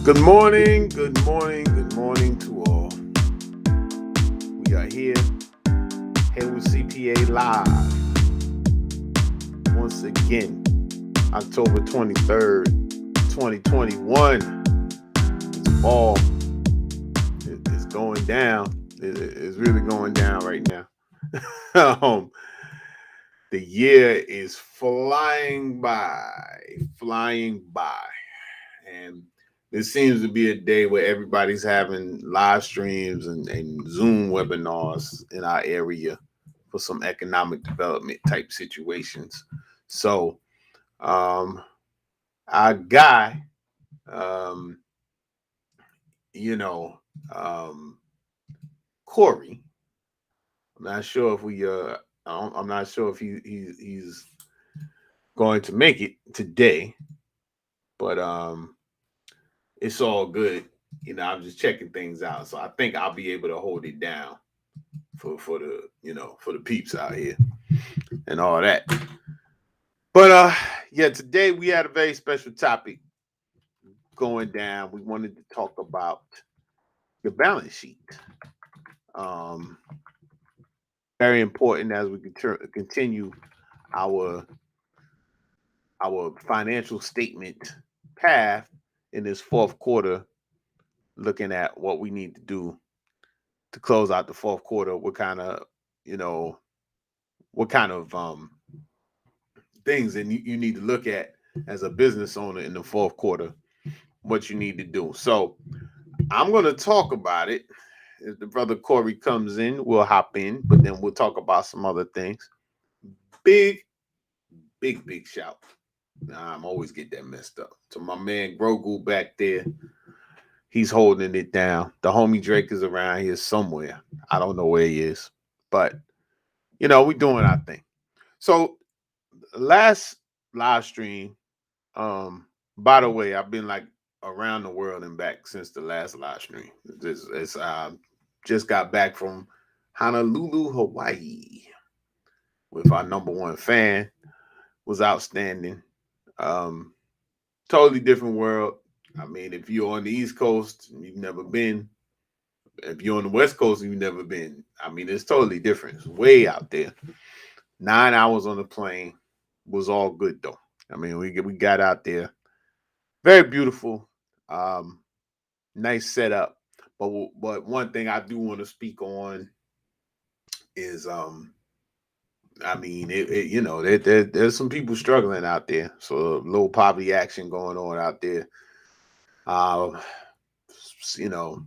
Good morning, good morning, good morning to all. We are here, Hayward CPA Live, once again, October 23rd, 2021. It's fall. It's going down. It's really going down right now. um, the year is flying by. And it seems to be a day where everybody's having live streams and Zoom webinars in our area for some economic development type situations. So, our guy, um, you know, um, Corey, I'm not sure if I'm not sure if he's going to make it today, but it's all good. I'm just checking things out. So I think I'll be able to hold it down for the peeps out here and all that. But yeah, today we had a very special topic going down. We wanted to talk about the balance sheet. Um Very important as we continue our financial statement path in this fourth quarter, looking at what we need to do to close out the fourth quarter. You know, what kind of things that you need to look at as a business owner in the fourth quarter, what you need to do. So I'm going to talk about it. If the brother Corey comes in, we'll hop in, but then we'll talk about some other things. Big, big shout. I'm always get that messed up. To my man Grogu back there, he's holding it down. The homie Drake is around here somewhere. I don't know where he is, but we doing our thing. So last live stream, by the way, I've been like around the world and back since the last live stream. It's just got back from Honolulu, Hawaii, with our number one fan. Was outstanding. Um, Totally different world. I mean, if you're on the East Coast, you've never been. If you're on the West Coast, you've never been. I mean, it's totally different. It's way out there. 9 hours on the plane was all good though. I mean, we got out there. Very beautiful. Um, Nice setup. But one thing I do want to speak on is I mean there's some people struggling out there. So low poverty action going on out there. Uh you know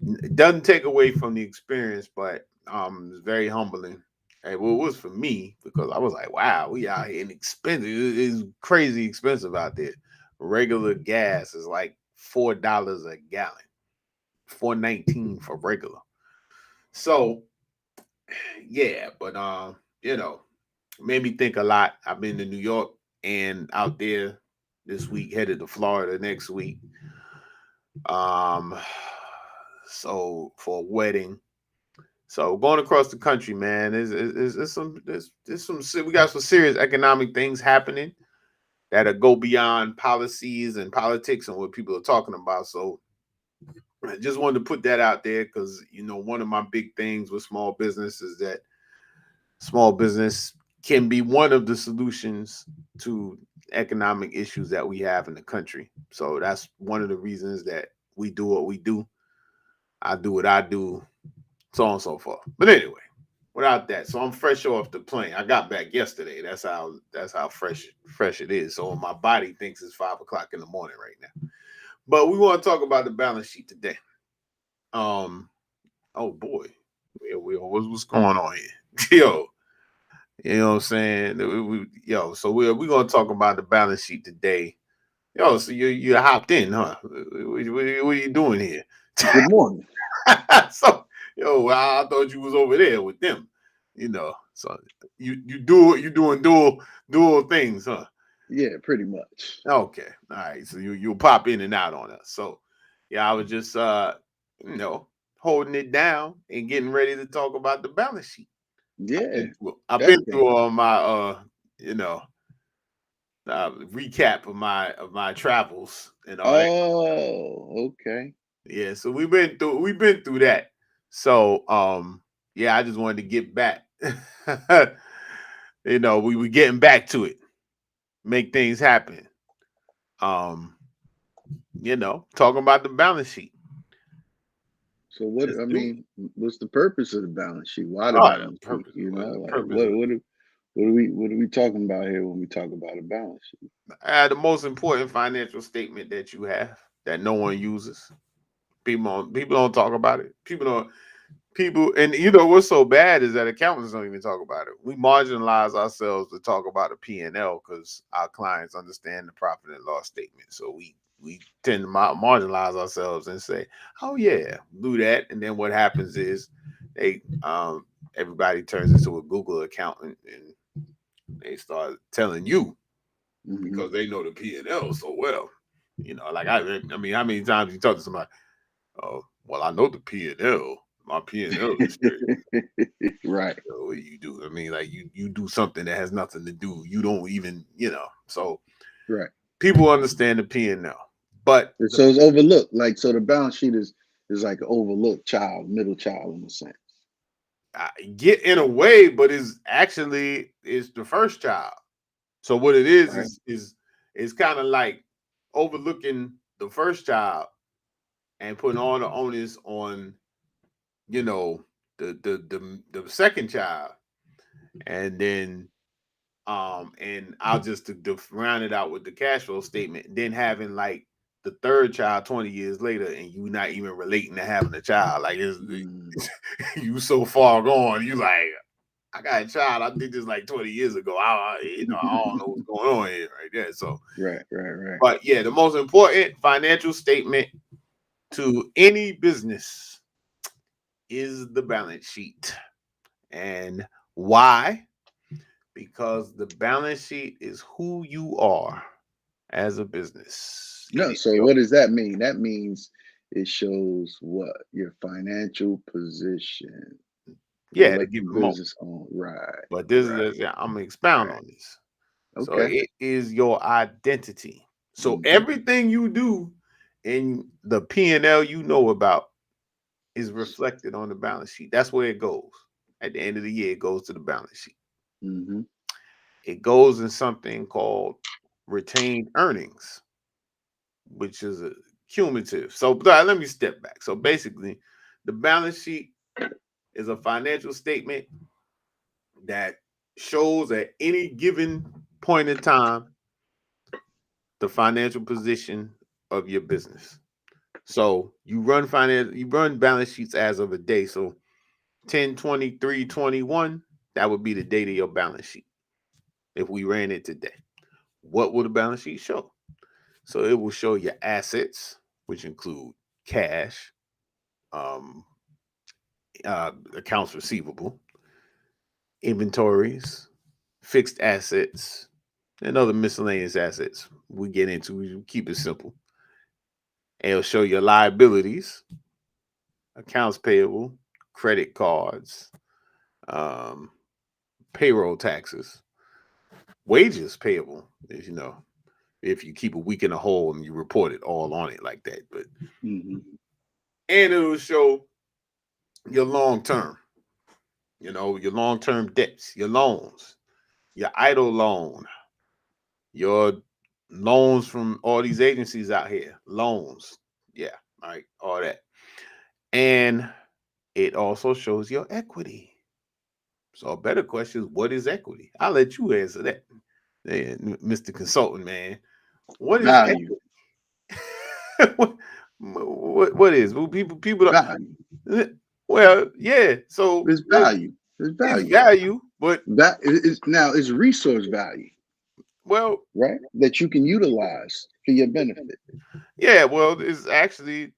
it doesn't take away from the experience, but it's very humbling. And well, it was for me because I was like, wow, we out here inexpensive. It's crazy expensive out there. Regular gas is like $4 a gallon. 4.19 for regular. So yeah, but made me think a lot. I've been to New York and out there this week, headed to Florida next week. Um, so for a wedding. So going across the country, man, there's some we got some serious economic things happening that go beyond policies and politics and what people are talking about. So I just wanted to put that out there because one of my big things with small business is that small business can be one of the solutions to economic issues that we have in the country. So that's one of the reasons that we do what we do. I do what I do, so on and so forth. But anyway, without that, so I'm fresh off the plane. I got back yesterday. That's how fresh it is. So my body thinks it's 5 o'clock in the morning right now. But we want to talk about the balance sheet today. Oh boy, what's going on here? Yo, you know what I'm saying? So we're gonna talk about the balance sheet today. Yo, so you hopped in, huh? What are you doing here? Good morning. So I thought you was over there with them. So you doing dual things, huh? Yeah, pretty much. Okay, all right. So you'll pop in and out on us. So yeah, I was just you know holding it down and getting ready to talk about the balance sheet. Yeah, I've been through definitely. all my you know recap of my travels and all that. Oh, okay. Yeah, so we've been through that. So yeah, I just wanted to get back. We were getting back to it, make things happen. Um, talking about the balance sheet. So what? Let's I do it. mean, what's the purpose of the balance sheet? Why the Oh, the balance sheet? purpose. You know, The like purpose of what are we talking about here when we talk about a balance sheet? the most important financial statement that you have that no one uses. People don't talk about it. People, and what's so bad is that accountants don't even talk about it. We marginalize ourselves to talk about the P&L because our clients understand the profit and loss statement. So we tend to marginalize ourselves and say, oh yeah, do that. And then what happens is everybody turns into a Google accountant and they start telling you Mm-hmm. because they know the P&L so well. Like I mean, how many times you talk to somebody? Oh, well, I know the P&L. My P&L is straight. Right, What do you do? I mean, like you do something that has nothing to do. You don't even, So right. people understand the P&L, but And so it's overlooked. Like so, the balance sheet is like an overlooked child, middle child in a sense. I get in a way, but it's the first child. So what it is Right. is kind of like overlooking the first child and putting all the onus on you know the second child, and then and I'll just to round it out with the cash flow statement, then having like the third child 20 years later and you not even relating to having a child, like it's Mm. you so far gone, you like, I got a child, I did this like 20 years ago, I don't know what's going on here right there. So Right, right, right. but yeah, the most important financial statement to any business is the balance sheet. And why? Because the balance sheet is who you are as a business. No, so what does that mean? That means it shows what your financial position, Yeah, to what give the it more. business on. Right, But this right, is yeah, I'm gonna expound right. on this. So Okay. it is your identity. So Hmm. everything you do in the P&L you know about is reflected on the balance sheet. That's where it goes. At the end of the year, it goes to the balance sheet. Hmm. It goes in something called retained earnings, which is a cumulative. So let me step back. So basically, the balance sheet is a financial statement that shows at any given point in time the financial position of your business. So you run balance sheets as of a day. So 10/23/21, that would be the date of your balance sheet if we ran it today. What will the balance sheet show? So it will show your assets, which include cash, um, accounts receivable, inventories, fixed assets, and other miscellaneous assets. We keep it simple. And it'll show your liabilities, accounts payable, credit cards, um, payroll taxes, wages payable, if you keep a week in a hole and you report it all on it like that. But Hmm. and it'll show your long term, your long term debts, your loans, your idle loan, your loans from all these agencies out here, loans. Yeah, right, all that. And it also shows your equity. So a better question is, what is equity? I'll let you answer that, Mr. Consultant, man. What is Value, equity? what is? Well, people don't. value. Well, yeah. So It's value. It's it's value. value, but That is now it's resource value, well, right? That you can utilize for your benefit. yeah. Well, it's actually,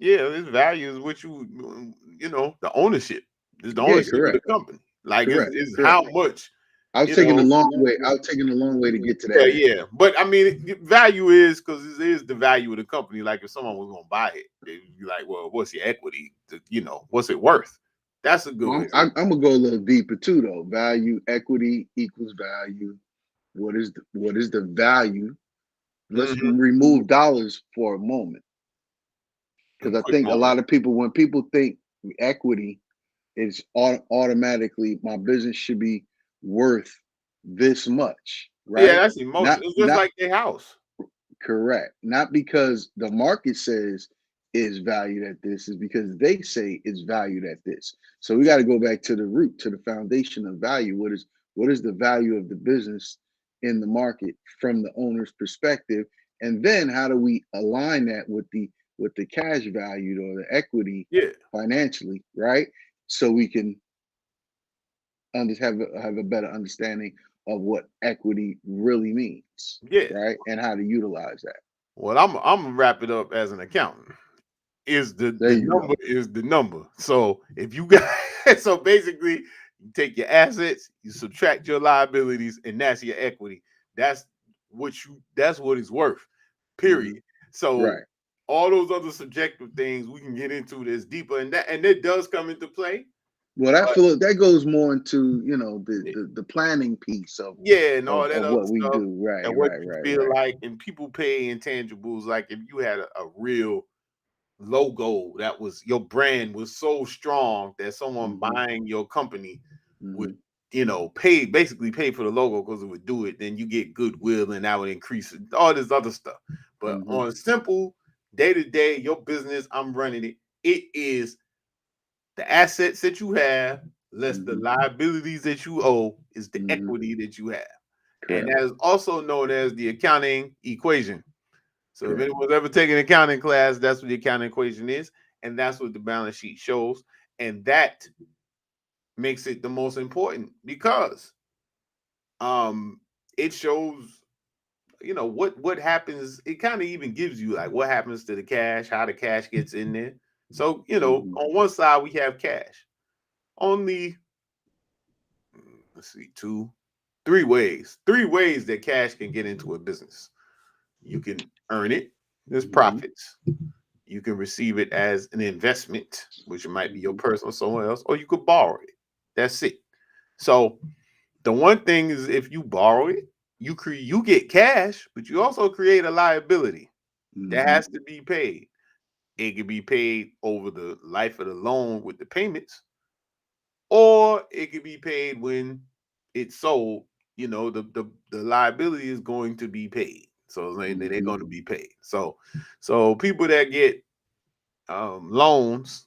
yeah. This value is what the ownership. It's the Yeah, ownership of the correct, company. Like correct, it's correct. how much I was you taking a know. long way. I was taking a long way to get to Yeah, that end. yeah. But I mean, value is because it is the value of the company. Like if someone was going to buy it, they'd be like, "Well, what's your equity? What's it worth?" That's a good Well, way. I'm gonna go a little deeper too, though. Value, equity equals value. what is the value? Let's Mm-hmm. remove dollars for a moment, In because I quick think a moment. lot of people, when people think equity, it's automatically my business should be worth this much, Yeah, right? that's emotion. Not It's just not like their house. correct. Not because the market says is valued at this, is because they say it's valued at this. So we got to go back to the root, to the foundation of value. What is the value of the business in the market from the owner's perspective? And then how do we align that with the cash value or the equity Yeah. financially, right? So we can have a better understanding of what equity really means, Yeah. right? And how to utilize that. Well, I'm gonna wrap it up as an accountant. Is There the you number go. is the number. So if you got so basically you take your assets, you subtract your liabilities, and that's your equity. That's that's what it's worth. Period. Hmm. So Right. all those other subjective things we can get into this deeper, and that does come into play. Well, But that goes more into the eh, the planning piece yeah, and all that of other what we stuff, do. Right. and what Right. you Right. feel Right. like, and people pay intangibles. Like if you had a real logo that was your brand was so strong that someone Hmm. buying your company would Hmm. basically pay for the logo because it would do it, then you get goodwill and that would increase it, all this other stuff. But Hmm. on a simple day-to-day your business, I'm running it, it is the assets that you have less the Hmm. liabilities that you owe is the Hmm. equity that you have, and Correct. that is also known as the accounting equation. So if Correct. anyone's ever taken an accounting class, that's what the accounting equation is, and that's what the balance sheet shows, and that makes it the most important because um it shows what happens. It kind of even gives you like what happens to the cash, how the cash gets in there. So Hmm. on one side we have cash. Only let's see, three ways that cash can get into a business. You can earn it, there's Hmm. profits. You can receive it as an investment, which might be your Hmm. personal or someone else, or you could borrow it. That's it. So the one thing is, if you borrow it, you get cash, but you also create a liability that Hmm. has to be paid. It can be paid over the life of the loan with the payments, or it can be paid when it's sold. The liability is going to be paid, so they're Hmm. going to be paid. So people that get loans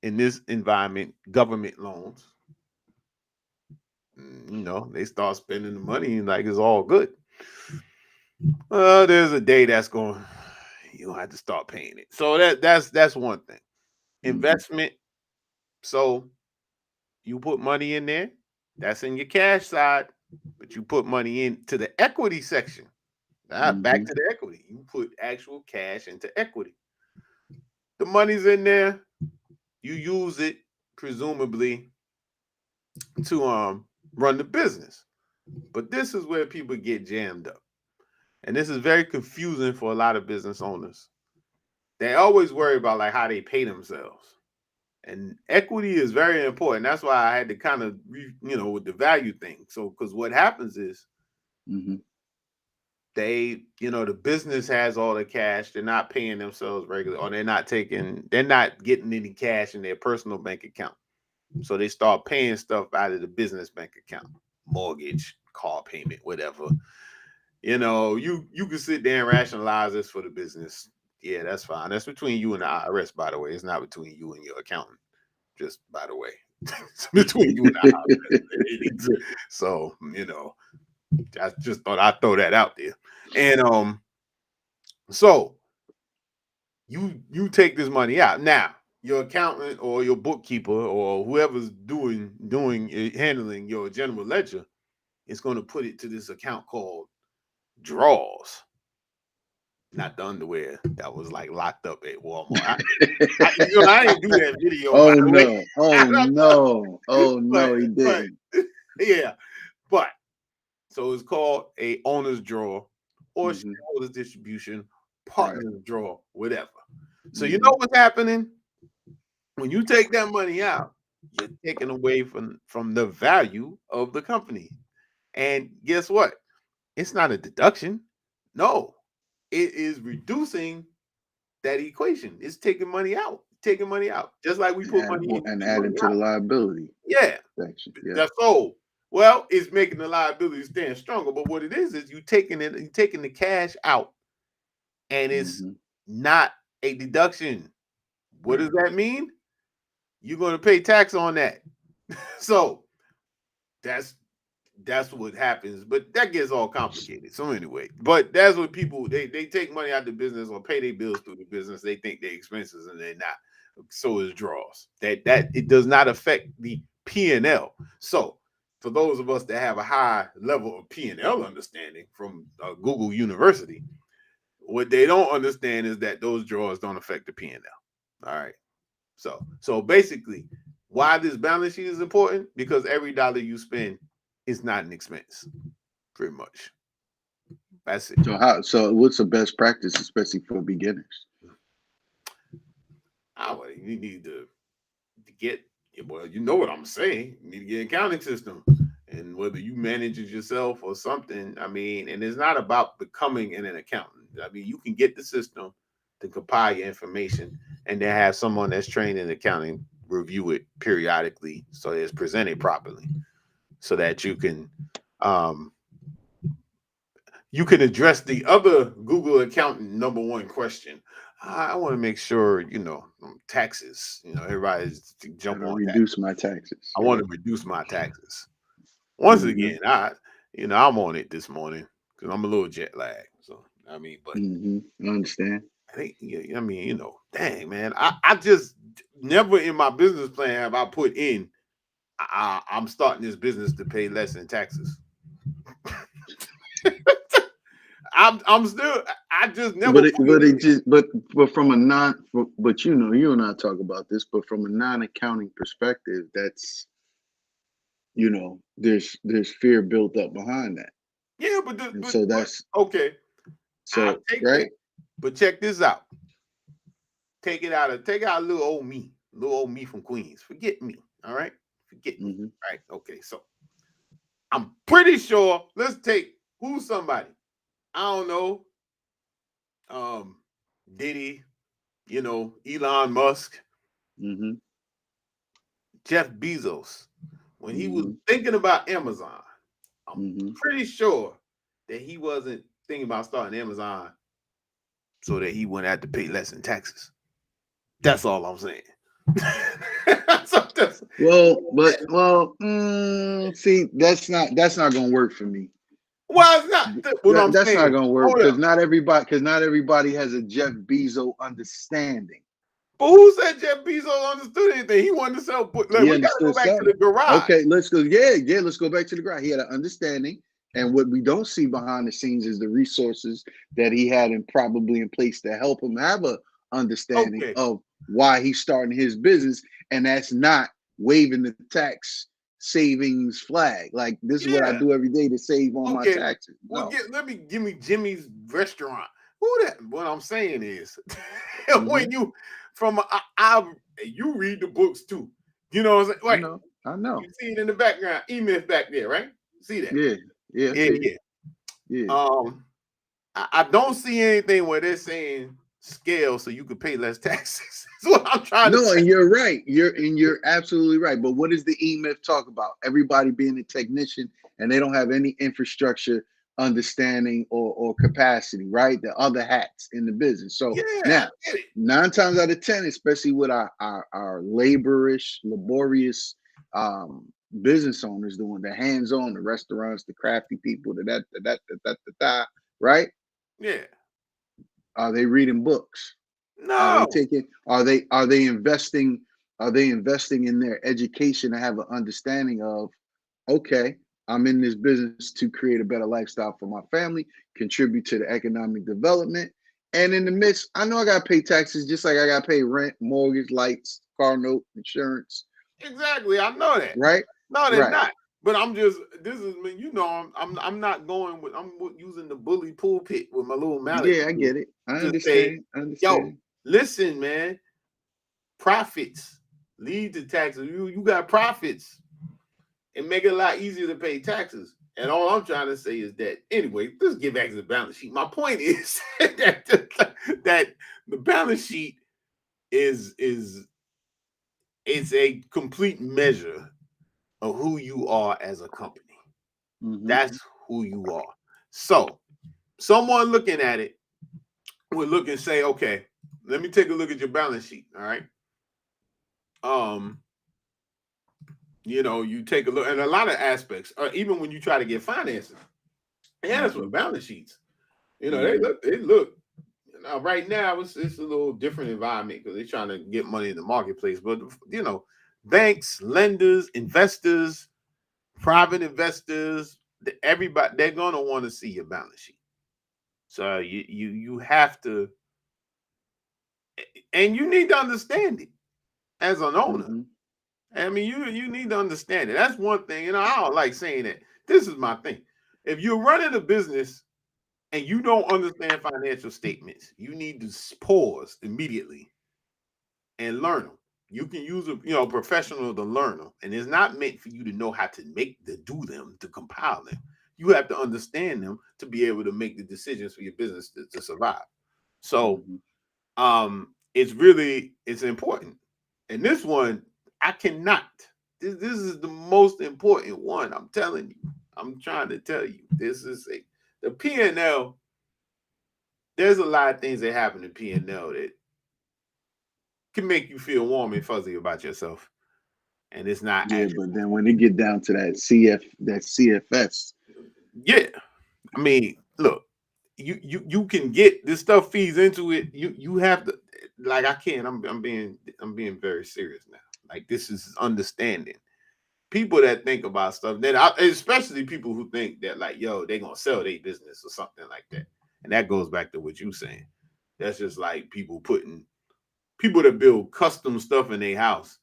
in this environment, government loans, they start spending the money like it's all good. There's a day that's going, you don't have to start paying it. So that's one thing. Hmm. Investment. So you put money in there, that's in your cash side, but you put money into the equity section. Back Hmm. to the equity. You put actual cash into equity. The money's in there. You use it presumably to run the business. But this is where people get jammed up. And this is very confusing for a lot of business owners. They always worry about like how they pay themselves. And equity is very important. That's why I had to kind of, with the value thing. So, because what happens is Hmm. the business has all the cash. They're not paying themselves regularly, or they're not getting any cash in their personal bank account. So they start paying stuff out of the business bank account, mortgage, car payment, whatever. You can sit there and rationalize this for the business. Yeah, that's fine. That's between you and the IRS, by the way. It's not between you and your accountant. Just by the way, it's between you and the IRS. So I just thought I'd throw that out there. And so you take this money out now. Your accountant or your bookkeeper or whoever's handling your general ledger is going to put it to this account called draws, not the underwear that was like locked up at Walmart. I didn't do that video, by Oh the way. no! Oh no! Oh but no! He but didn't. yeah, but so it's called a owner's draw or Hmm. shareholders distribution, Right. partner's draw, whatever. So you know Hmm. what's happening when you take that money out. You're taking away from the value of the company, and guess what? it's not a deduction. No, it is reducing that equation. It's taking money out, just like we put money in, and take money adding to the out. liability Yeah, section. Yeah. that's all. Well, it's making the liability stand stronger. But what it is you taking the cash out, and it's Mm-hmm. not a deduction. What Right. does that mean? You're going to pay tax on that. So that's what happens. But that gets all complicated. So anyway, but that's what people they take money out of the business or pay their bills through the business. They think they're expenses and they're not. So is draws. That it does not affect the P&L. So for those of us that have a high level of P&L understanding from Google University, what they don't understand is that those draws don't affect the P&L. All right. So basically, why this balance sheet is important? Because every dollar you spend is not an expense. Pretty much. That's it. So what's the best practice, especially for beginners? You need to get, well, you know what I'm saying. You need to get an accounting system. And whether you manage it yourself or something, I mean, and it's not about becoming an accountant. I mean, you can get the system to compile your information and then have someone that's trained in accounting review it periodically so it's presented properly so that you can address the other Google accountant number one question. I want to make sure, taxes, everybody's jump How to on that. reduce my taxes. I Yeah. want to reduce my taxes. Once Mm-hmm. again, I'm on it this morning because I'm a little jet lagged. So, I mean, but Mm-hmm. I understand. I think, I mean, dang, man, I just never in my business plan have I put in, I'm starting this business to pay less in taxes. I'm still, I just never But put it in. from a but you and I talk about this, but from a non-accounting perspective, that's there's fear built up behind that. Yeah, And so that's okay. I so take right. that, but check this out. Take out little old me from Queens. Forget me. All right, forget me. Mm-hmm. All right, okay. So I'm pretty sure. Let's take who's somebody. I don't know. Diddy. Elon Musk, Mm-hmm. Jeff Bezos. When he was Mm-hmm. thinking about Amazon, I'm Mm-hmm. pretty sure that he wasn't thinking about starting Amazon so that he wouldn't have to pay less in taxes. That's all I'm saying. See, that's not gonna work for me. Why is not what I'm That's not saying? gonna work Hold up. because not everybody has a Jeff Bezos understanding. But who said Jeff Bezos understood anything? He wanted to sell. Like, He we got to go understood back to the something. garage. Okay, let's go. Yeah, let's go back to the garage. He had an understanding, and what we don't see behind the scenes is the resources that he had and probably in place to help him have a understanding Okay. of why he's starting his business, and that's not waving the tax savings flag. Like this is what I Yeah. do every day to save on my Okay. taxes. Well, No. give me Jimmy's restaurant. Who that? What I'm saying is, when Mhm. you you read the books too. You know what I'm saying? I Right. know. I know. You see it in the background. E-Myth back there, right? See that? Yeah. Yeah. I Yeah, see it. yeah. Yeah. I don't see anything where they're saying scale so you can pay less taxes. That's what I'm trying to No, say. and you're right. You're absolutely right. But what does the E-Myth talk about? Everybody being a technician and they don't have any infrastructure understanding or capacity, right? The other hats in the business. So Yeah, I now, get it. 9 times out of 10, especially with our laborious business owners doing the hands-on, the restaurants, the crafty people, right? Yeah. Are they reading books? Are they No. taking? Are they investing? Are they investing in their education to have an understanding of? Okay, I'm in this business to create a better lifestyle for my family, contribute to the economic development, and in the midst, I know I got to pay taxes just like I got to pay rent, mortgage, lights, car note, insurance. Exactly. I know that. Right. No, they're Right. not. But I'm just this is I'm not going with using the bully pulpit with my little mallet Yeah, I get it. I to say, understand. I yo, understand. listen, man, profits lead to taxes. You got profits and make it a lot easier to pay taxes. And all I'm trying to say is that, anyway, let's get back to the balance sheet. My point is that the balance sheet is it's a complete measure of who you are as a company. That's who you are. So someone looking at it would look and say, okay, let me take a look at your balance sheet. All right. You take a look at a lot of aspects, even when you try to get financing. Yeah, that's what balance sheets. They look. Right now it's a little different environment because they're trying to get money in the marketplace. But banks, lenders, investors, private investors, everybody, they're gonna want to see your balance sheet. So you have to, and you need to understand it as an owner. I mean, you need to understand it. That's one thing. I don't like saying that. This is my thing. If you're running a business and you don't understand financial statements, you need to pause immediately and learn them. You can use a professional to learn them, and it's not meant for you to know how to do them, to compile them. You have to understand them to be able to make the decisions for your business to survive. So, it's important. And this one, I cannot. This is the most important one. I'm telling you. I'm trying to tell you. This is the P&L. There's a lot of things that happen in P&L that can make you feel warm and fuzzy about yourself, and it's not. Yeah, but then when it get down to that CFS. Yeah, I mean, look, you can get this stuff feeds into it. You have to, like, I can't. I'm being very serious now. Like, this is understanding. People that think about stuff, especially people who think that, like, yo, they're gonna sell their business or something like that. And that goes back to what you're saying. That's just like people that build custom stuff in their house,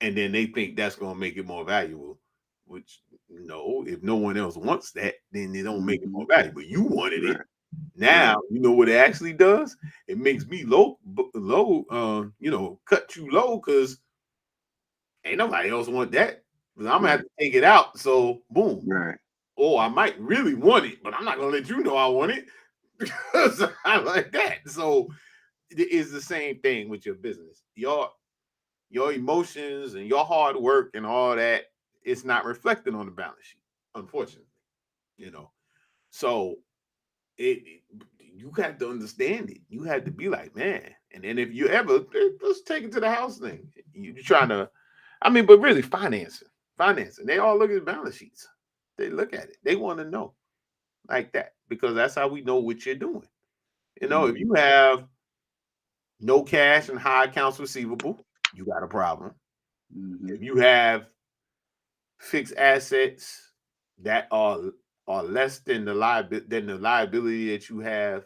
and then they think that's gonna make it more valuable. Which, no, if no one else wants that, then they don't make it more valuable. You wanted it. Now you know what it actually does. It makes me low, cut you low because ain't nobody else want that. Because I'm gonna have to take it out. So boom. Right. Oh, I might really want it, but I'm not gonna let you know I want it because I like that. So it is the same thing with your business. Your emotions and your hard work and all that, it's not reflected on the balance sheet, unfortunately. So you have to understand it. You have to be like, man. And then if you ever, let's take it to the house thing. You're trying to, but really financing. They all look at balance sheets. They look at it. They want to know like that because that's how we know what you're doing. If you have no cash and high accounts receivable, you got a problem. If you have fixed assets that are less than the liability that you have,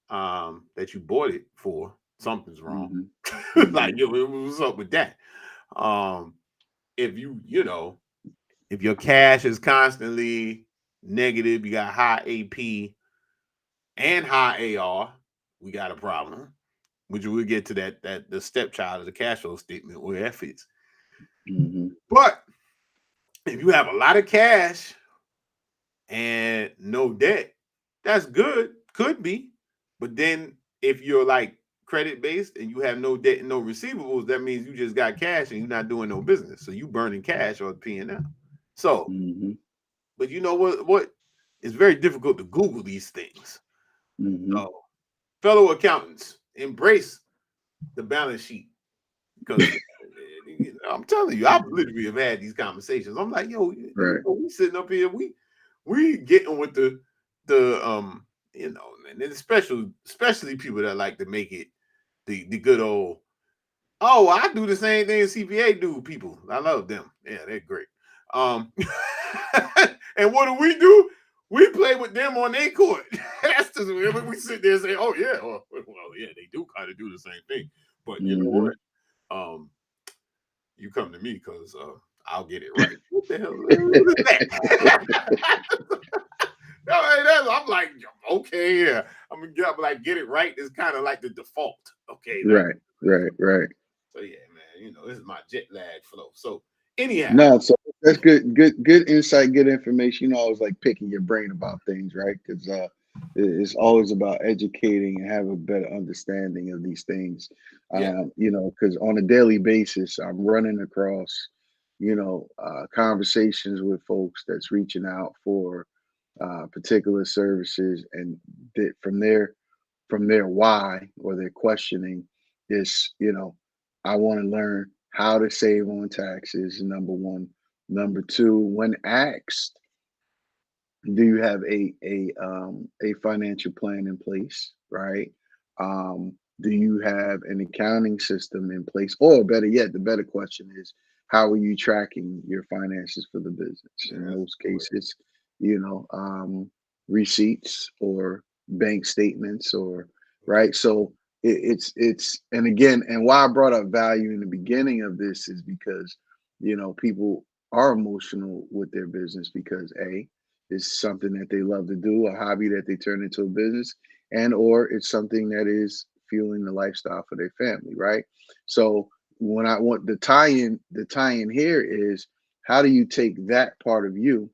that you bought it for, something's wrong. Like, what's up with that? If if your cash is constantly negative, you got high AP and high AR, we got a problem. Which we'll get to that the stepchild of the cash flow statement where that fits. But if you have a lot of cash and no debt, that's good. Could be. But then if you're like credit based and you have no debt and no receivables, that means you just got cash and you're not doing no business. So you burning cash or P&L. So, but you know what? It's very difficult to Google these things. So, fellow accountants, embrace the balance sheet because I'm telling you, I literally have had these conversations. I'm like, yo, we sitting up here, we getting with the and then especially people that like to make it the good old, oh, I do the same thing CPA do. People, I love them. Yeah, they're great. And what do? We play with them on their court. That's just we sit there and say, oh yeah, well yeah, they do kind of do the same thing. But you know what? You come to me because I'll get it right. What the hell is that? I'm like, okay, yeah. I'm like, get it right is kind of like the default. Okay. Right. So yeah, man, this is my jet lag flow. So anyhow. No, so That's good, good insight, good information. You know, I was like picking your brain about things, right? Because it's always about educating and have a better understanding of these things. Yeah, You know, because on a daily basis, I'm running across, conversations with folks that's reaching out for particular services, and from their why or their questioning is, I want to learn how to save on taxes, number one. Number two, when asked, do you have a financial plan in place, right? Do you have an accounting system in place? Or better yet, the better question is, how are you tracking your finances for the business? yeah, In that's most the way. cases, you know, receipts or bank statements, or Okay. right. So it's and again, and why I brought up value in the beginning of this is because people are emotional with their business because a is something that they love to do, a hobby that they turn into a business, and or it's something that is fueling the lifestyle for their family, right? So when I want the tie-in here is, how do you take that part of you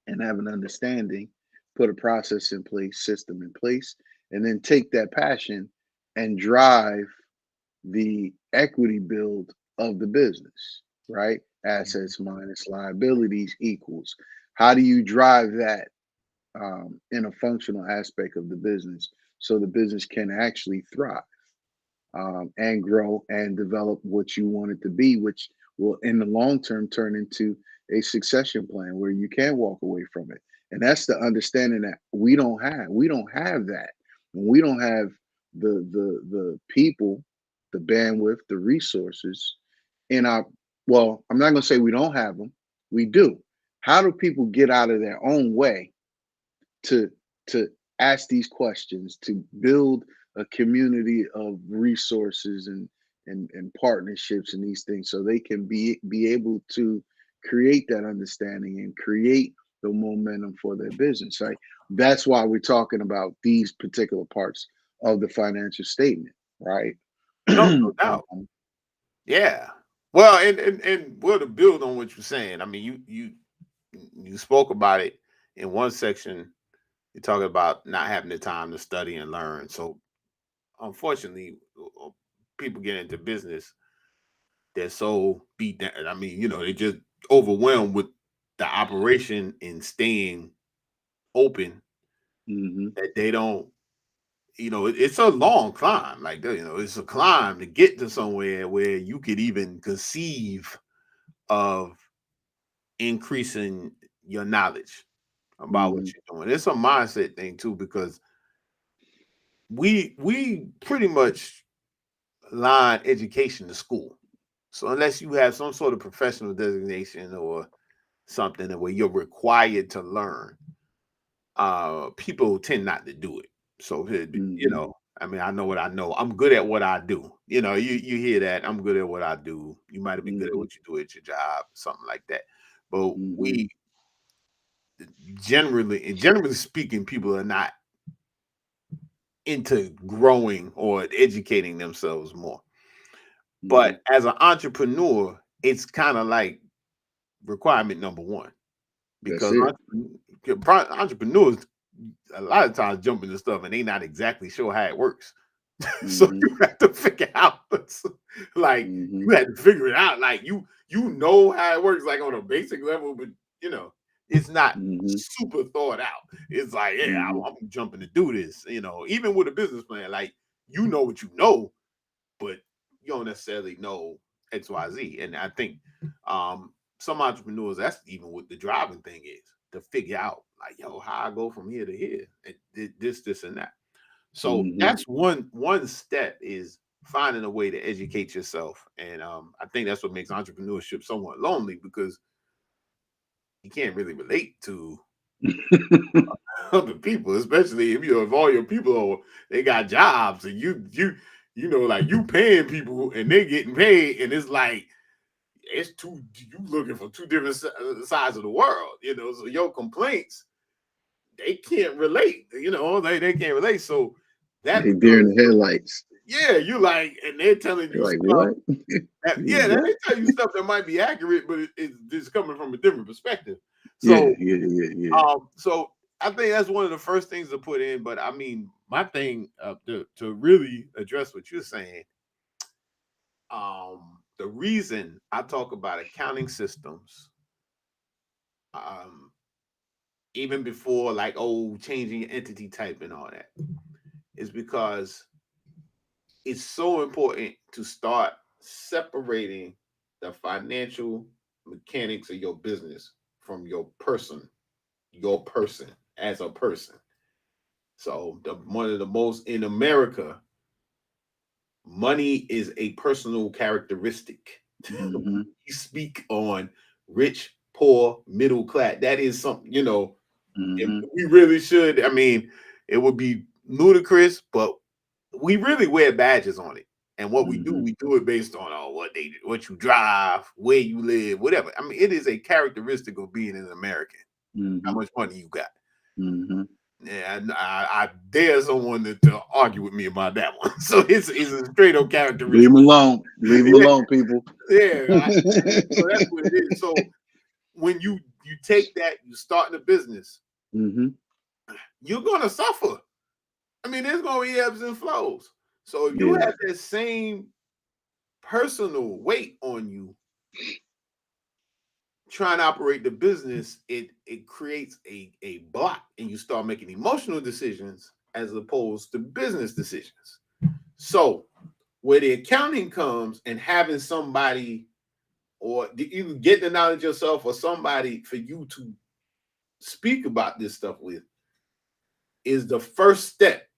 and have an understanding, put a process in place, system in place, and then take that passion and drive the equity build of the business, right? Mhm. Assets minus liabilities equals. How do you drive that in a functional aspect of the business so the business can actually thrive and grow and develop what you want it to be, which will in the long term turn into a succession plan where you can walk away from it. And that's the understanding that we don't have. We don't have that. And we don't have the people, the bandwidth, the resources in our, well, I'm not going to say we don't have them. We do. How do people get out of their own way to to ask these questions, to build a community of resources and partnerships and these things, so they can be able to create that understanding and create the momentum for their business, right? That's why we're talking about these particular parts of the financial statement, right? No, no doubt. Yeah. Well, and well, to build on what you're saying, I mean, you spoke about it in one section. You're talking about not having the time to study and learn. So, unfortunately, people get into business, they're so beat down. I mean, they just overwhelmed with the operation and staying open Hmm. that they don't. It's a long climb. Like, it's a climb to get to somewhere where you could even conceive of increasing your knowledge about what Hmm. you're doing. It's a mindset thing too, because we pretty much line education to school. So unless you have some sort of professional designation or something where you're required to learn, people tend not to do it. So Hmm. I mean, I know what I know. I'm good at what I do. You hear that. I'm good at what I do. You might have been good at Hmm. what you do at your job, something like that. But Hmm. we generally speaking, people are not into growing or educating themselves more. Hmm. But as an entrepreneur, it's kind of like requirement number one, That's because it. entrepreneurs a lot of times jump into stuff and they not exactly sure how it works. So Hmm. you have to figure out, like, Hmm. you had to figure it out. Like, you know how it works, like on a basic level, but you know, it's not Hmm. super thought out. It's like, yeah, Hmm. I'm jumping to do this. Even with a business plan, like, you know what you know, but you don't necessarily know XYZ. And I think some entrepreneurs, that's even what the driving thing is, to figure out, like, yo, how I go from here to here, and this, and that. So Hmm. that's one step, is finding a way to educate yourself. And I think that's what makes entrepreneurship somewhat lonely, because you can't really relate to other people, especially if all your people they got jobs, and like, you paying people and they getting paid, and it's like, you looking for two different sides of the world, so your complaints, they can't relate, they can't relate. So that They deer in becomes the headlights. Yeah, you like, and they're telling you You're like, stuff. what? Yeah, they What? tell you stuff that might be accurate, but it's just coming from a different perspective. Yeah, So, yeah. so I think that's one of the first things to put in. But I mean, my thing to really address what you're saying, the reason I talk about accounting systems, um, even before like changing your entity type and all that, is because it's so important to start separating the financial mechanics of your business from your person as a person. So one of the most in America, money is a personal characteristic. Mm-hmm. You speak on rich, poor, middle class. That is something, and Mm-hmm. we really should. I mean, it would be ludicrous, but we really wear badges on it. And what Mm-hmm. we do it based on what you drive, where you live, whatever. I mean, it is a characteristic of being an American. How Mm-hmm. much money you got. Mm-hmm. Yeah, I dare someone to argue with me about that one. So it's a straight up Leave characteristic. them alone. Leave them Yeah, alone, people. yeah. So that's what it is. So when you take that, you start in a business, Mm-hmm. you're gonna suffer. I mean, there's gonna be ebbs and flows. So if you Yeah. have that same personal weight on you trying to operate the business, it creates a block, and you start making emotional decisions as opposed to business decisions. So where the accounting comes and having somebody or either get the knowledge yourself or somebody for you to speak about this stuff with is the first step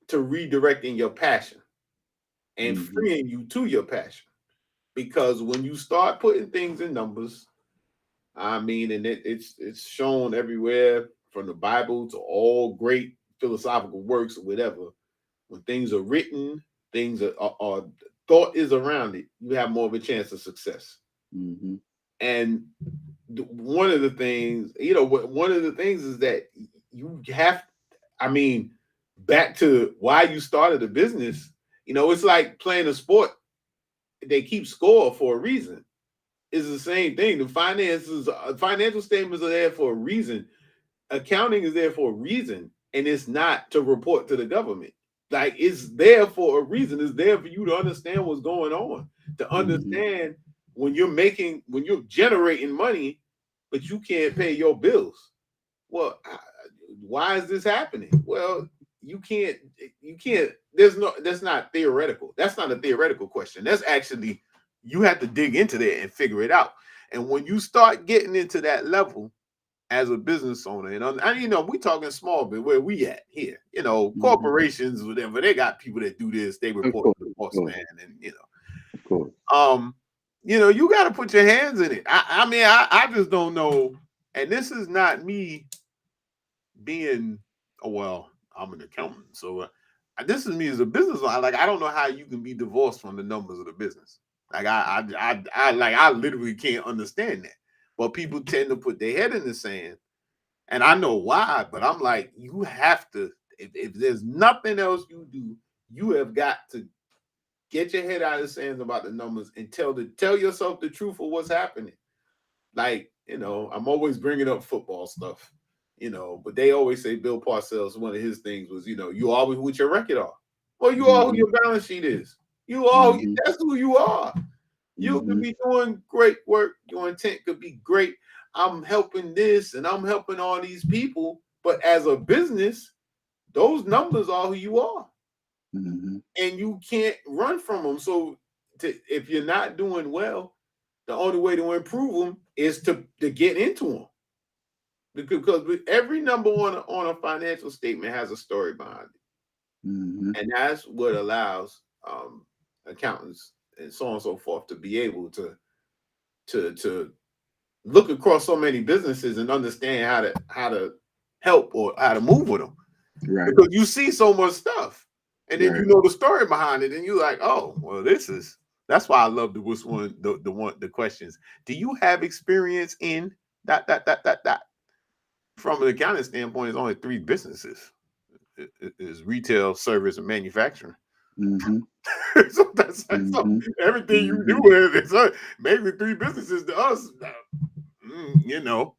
to redirecting your passion and Mm-hmm. freeing you to your passion. Because when you start putting things in numbers, I mean, and it's shown everywhere from the Bible to all great philosophical works or whatever. When things are written, things are thought is around it, you have more of a chance of success. Mm-hmm. And one of the things, one of the things is that you have, I mean, back to why you started a business, it's like playing a sport. They keep score for a reason. It's the same thing. The financial statements are there for a reason. Accounting is there for a reason, and it's not to report to the government. Like, it's there for a reason. It's there for you to understand what's going on, to Mm-hmm. understand when you're generating money, but you can't pay your bills. Well, why is this happening? Well, you can't. That's not theoretical. That's not a theoretical question. That's actually, you have to dig into that and figure it out. And when you start getting into that level as a business owner, and we talking small, but where we at here, Mm-hmm. corporations, whatever, they got people that do this. They Of report course, to the of boss course, man, and of course. um, you got to put your hands in it. I mean, I just don't know. And this is not me being, oh well, I'm an accountant, so this is me as a business owner. Like, I don't know how you can be divorced from the numbers of the business. Like, I literally can't understand that. But people tend to put their head in the sand, and I know why. But I'm like, you have to. If there's nothing else you do, you have got to get your head out of the sand about the numbers and tell yourself the truth of what's happening. Like, I'm always bringing up football stuff, but they always say Bill Parcells, one of his things was, you are what your record are. Well, you are who Mm-hmm. your balance sheet is. You are, Mm-hmm. that's who you are. You could Mm-hmm. be doing great work. Your intent could be great. I'm helping this and I'm helping all these people. But as a business, those numbers are who you are. Mm-hmm. And you can't run from them. So if you're not doing well, the only way to improve them is to get into them, because every number on a financial statement has a story behind Mm-hmm. it, and that's what allows accountants and so on and so forth to be able to look across so many businesses and understand how to help or how to move with them, Right, because you see so much stuff, and then you right. know the story behind it, and you're like, oh, well, that's why I love the questions. Do you have experience in that? From an accounting standpoint, it's only three businesses. It is retail, service, and manufacturing. Mm-hmm. So that's so Mm-hmm. everything you do Mm-hmm. is maybe 3 businesses to us. You know,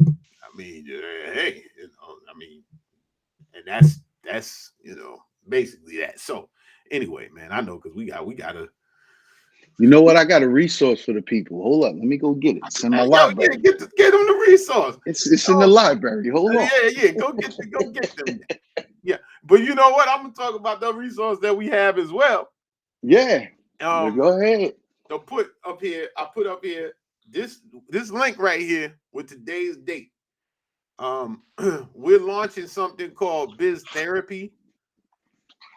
I mean, hey, you know, I mean, and that's you know basically that. So anyway, man, I know because we gotta. You know what? I got a resource for the people. Hold up, let me go get it. It's in my Yo, yeah, library. get them the resource. It's in the library. Hold on. Yeah, go get them. Yeah, but you know what? I'm gonna talk about the resource that we have as well. Yeah. Um, Go ahead. to put up here, I put up here this link right here with today's date. We're launching something called Biz Therapy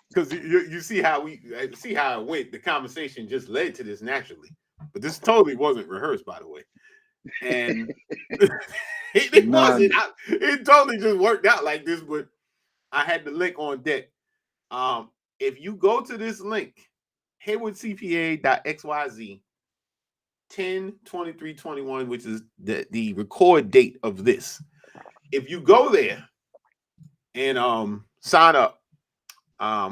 because you see how it went. The conversation just led to this naturally, but this totally wasn't rehearsed, by the way. And it None. wasn't. It totally just worked out like this. But I had the link on deck. If you go to this link, haywardcpa.xyz 10/23/21, which is the record date of this. If you go there and sign up,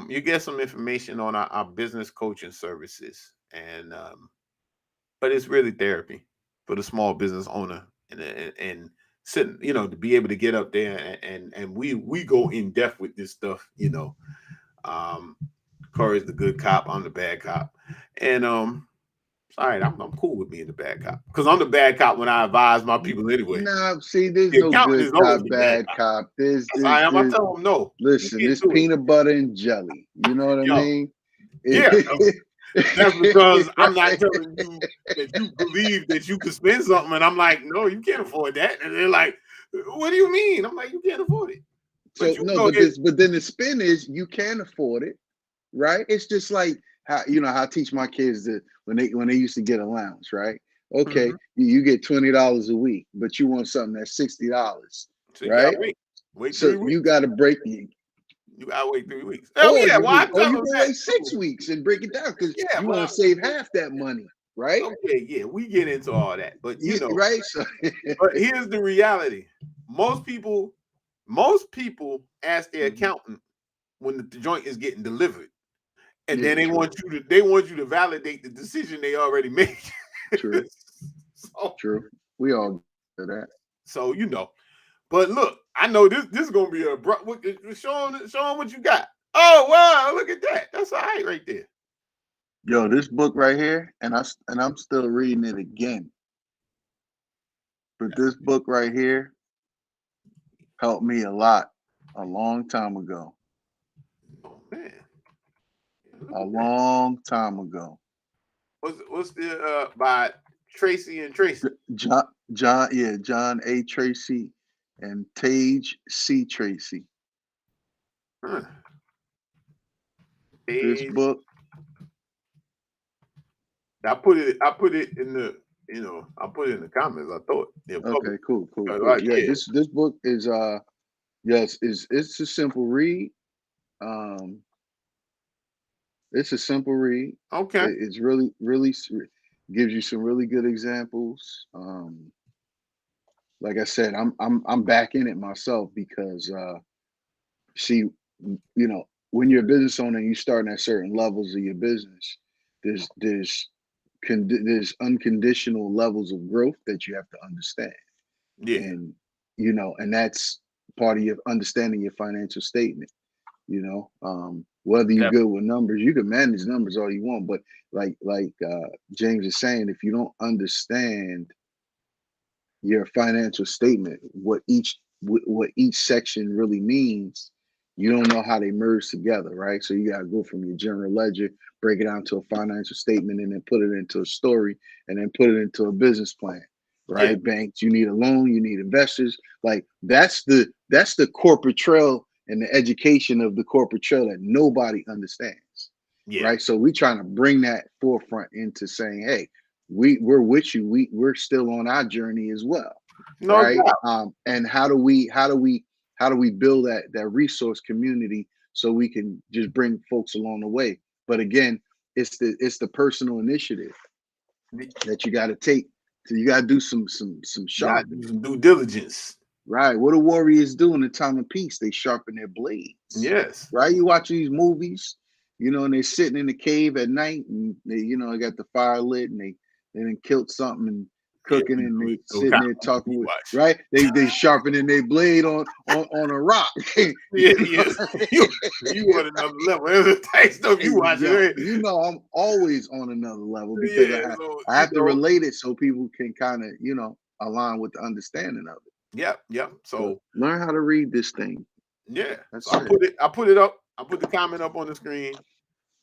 you get some information on our business coaching services, and but it's really therapy for the small business owner, and sitting, you know, to be able to get up there and we go in depth with this stuff, you know. Corey's the good cop, I'm the bad cop, and all right, I'm cool with being the bad cop because I'm the bad cop when I advise my people anyway. Nah, see, there's The no accountant good is always cop, the bad bad cop. cop. Yes, I am. I tell them no. You Listen, can't this do it. peanut butter and jelly. You know what I Yo, mean? yeah. That's because I'm not telling you that you believe that you can spend something, and I'm like, no, you can't afford that. And they're like, what do you mean? I'm like, you can't afford it. But So you no, go ahead. but then the spin is you can afford it, right? It's just like how how I teach my kids that when they used to get allowance, right? Okay, Mhm. you get $20 a week, but you want something that's $60, So you gotta right? wait So 3 you weeks. got to break the, You gotta wait 3 weeks. Oh yeah, well I or tell you them can that wait too. 6 weeks and break it down because Yeah, you well, want to save half that money, right? okay, yeah, we get into all that, but you know, Right. So but here's the reality: most people ask their accountant when the joint is getting delivered, and yeah, then they want you to validate the decision they already made. true, so, true. We all do that. so you know, but look, I know this is gonna be a show them what you got. Oh wow, look at that. That's all right right there. Yo, this book right here, and I'm still reading it again. But this book right here helped me a lot a long time ago. Oh man, look A at that. long time ago. What's the by Tracy and Tracy? John A. Tracy and Tage C. Tracy. Huh. This Page. book, I put it in the I put it in the comments. I thought they're public. okay, cool. Like, Yeah, yeah. this book is yes, is it's a simple read. Um, it's a simple read. Okay. It's really gives you some really good examples. Like I said, I'm back in it myself because see, when you're a business owner and you starting at certain levels of your business, there's unconditional levels of growth that you have to understand, Yeah. and and that's part of your understanding your financial statement. Whether you're good Definitely. with numbers, you can manage numbers all you want, but James is saying, if you don't understand your financial statement, what each section really means, you don't know how they merge together, right? So you got to go from your general ledger, break it down to a financial statement, and then put it into a story, and then put it into a business plan, Yeah. right? Banks, you need a loan, you need investors. Like that's the corporate trail and the education of the corporate trail that nobody understands, Yeah. right? So we trying to bring that forefront into saying, hey, we're with you. We're still on our journey as well, No right? doubt. And how do we build that resource community so we can just bring folks along the way? But again, it's the personal initiative that you got to take. So you got to do some You gotta sharpening, do some due diligence. right? What do warriors do in the time of peace? They sharpen their blades, Yes. right? You watch these movies, you know, and they're sitting in the cave at night, and they, you know, they got the fire lit, and they done killed something and Yeah, cooking, and they those sitting kind there of movies talking we with, watch. right? They sharpening their blade on a rock. You Yeah, know? yeah. You on another level. That's the type stuff you watching. Yo, Right? you know, I'm always on another level because Yeah, so I have to relate it so people can kind of, you know, align with the understanding of it. yep, yep. So So learn how to read this thing. yeah. So That's I it. put it up. I put the comment up on the screen.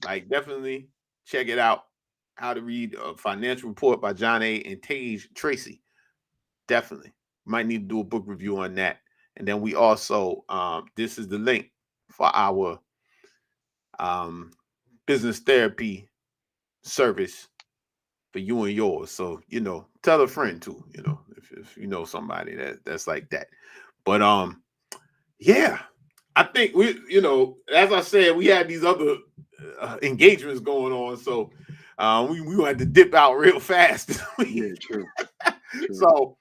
Like, definitely check it out. How to Read a Financial Report by John A. and Tage Tracy. Definitely. Might need to do a book review on that. And then we also, this is the link for our business therapy service for you and yours. So, you know, tell a friend too, you know, if you know somebody that's like that. But yeah, I think we, you know, as I said, we had these other engagements going on, so we had to dip out real fast this week. Yeah, true. So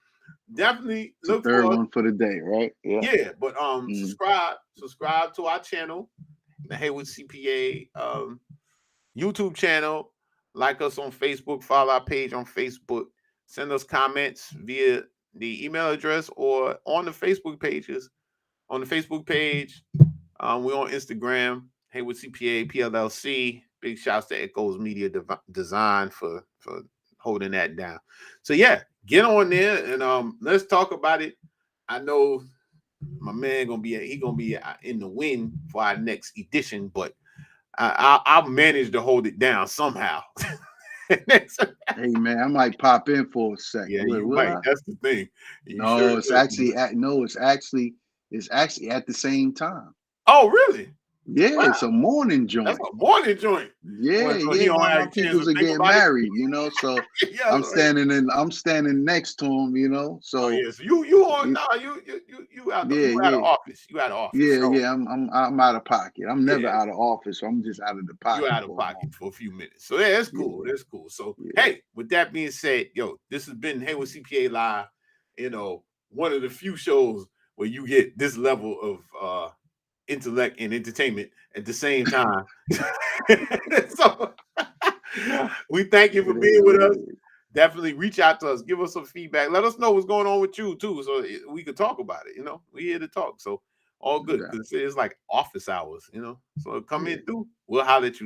definitely It's the look third for us. one for the day, right? Yeah. Yeah, but Mm. subscribe to our channel, the Haywood CPA YouTube channel. Like us on Facebook, follow our page on Facebook, send us comments via the email address or on the Facebook pages. On the Facebook page, we're on Instagram, Haywood CPA PLLC. Big shouts to Echoes Media Design for holding that down. So yeah, get on there and let's talk about it. I know my man gonna be in the wind for our next edition, but I'll manage to hold it down somehow. Hey man, I might pop in for a second. Yeah, you Will might. I? That's the thing. You sure No, it's will. actually at no, it's actually at the same time. Oh, really? Yeah, Wow, it's a morning that's joint. a morning joint. Yeah, So he yeah. don't One of have my a chance to peoples are think getting about it. married, you know. So Yeah, right. I'm standing next to him, you know. Oh So yeah, so you on y- no, you out yeah, of yeah, office. You out of office. yeah, So yeah. I'm out of pocket. I'm never yeah, out of office. So I'm just out of the you pocket out of for a pocket moment. for a few minutes. So yeah, that's cool. Yeah, That's cool. So yeah. hey, with that being said, yo, this has been Haywood CPA Live. You know, one of the few shows where you get this level of intellect and entertainment at the same time. So we thank you for It being is with what us. it is. Definitely reach out to us, give us some feedback, let us know what's going on with you too, so we could talk about it. You know, we here to talk, so all No good doubt. because it's like office hours. You know, so come in Yeah. through. We'll holler at you.